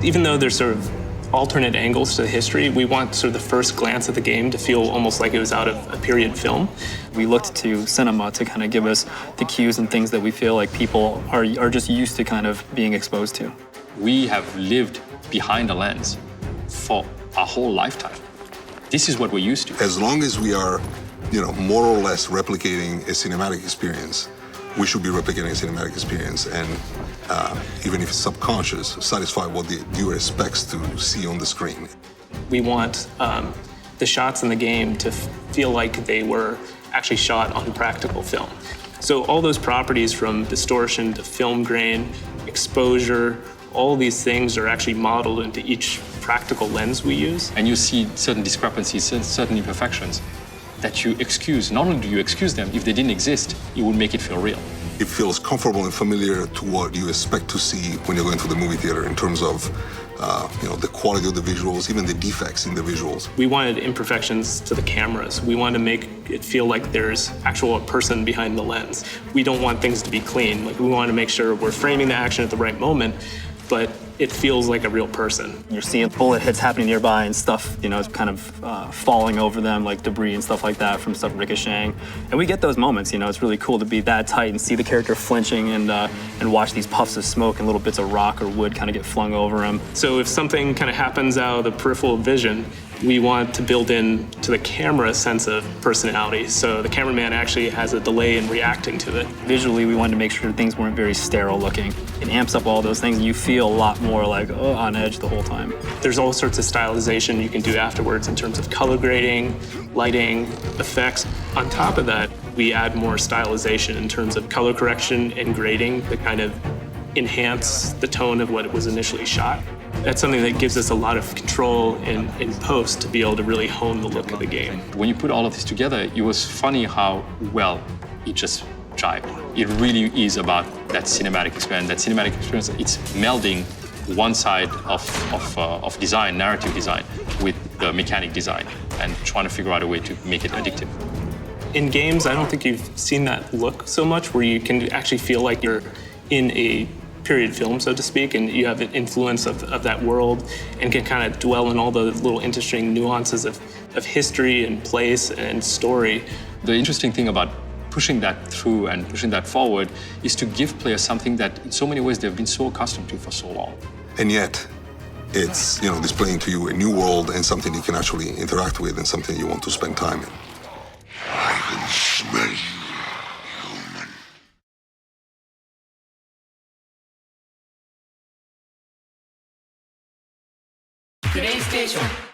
Even though there's sort of alternate angles to the history, we want sort of the first glance at the game to feel almost like it was out of a period film. We looked to cinema to kind of give us the cues and things that we feel like people are just used to kind of being exposed to. We have lived behind a lens for our whole lifetime. This is what we're used to. As long as we are, more or less replicating a cinematic experience, we should be replicating a cinematic experience, and even if it's subconscious, satisfy what the viewer expects to see on the screen. We want the shots in the game to feel like they were actually shot on practical film. So all those properties, from distortion to film grain, exposure, all these things are actually modeled into each practical lens we use. And you see certain discrepancies, certain imperfections that you excuse. Not only do you excuse them, if they didn't exist, it would make it feel real. It feels comfortable and familiar to what you expect to see when you're going to the movie theater in terms of the quality of the visuals, even the defects in the visuals. We wanted imperfections to the cameras. We wanted to make it feel like there's actual person behind the lens. We don't want things to be clean. We want to make sure we're framing the action at the right moment, but it feels like a real person. You're seeing bullet hits happening nearby and stuff, kind of falling over them, like debris and stuff like that from stuff ricocheting. And we get those moments, it's really cool to be that tight and see the character flinching and watch these puffs of smoke and little bits of rock or wood kind of get flung over him. So if something kind of happens out of the peripheral vision, we want to build in to the camera a sense of personality. So the cameraman actually has a delay in reacting to it. Visually, we wanted to make sure things weren't very sterile looking. It amps up all those things, and you feel a lot more like on edge the whole time. There's all sorts of stylization you can do afterwards in terms of color grading, lighting, effects. On top of that, we add more stylization in terms of color correction and grading to kind of enhance the tone of what it was initially shot. That's something that gives us a lot of control in post to be able to really hone the look of the game. When you put all of this together, it was funny how well it just jived. It really is about that cinematic experience. That cinematic experience, it's melding one side of design, narrative design, with the mechanic design, and trying to figure out a way to make it addictive. In games, I don't think you've seen that look so much, where you can actually feel like you're in a period film, so to speak, and you have an influence of that world and can kind of dwell in all the little interesting nuances of history and place and story. The interesting thing about pushing that through and pushing that forward is to give players something that in so many ways they've been so accustomed to for so long. And yet, it's displaying to you a new world and something you can actually interact with and something you want to spend time in. I can smell you.プレイステーション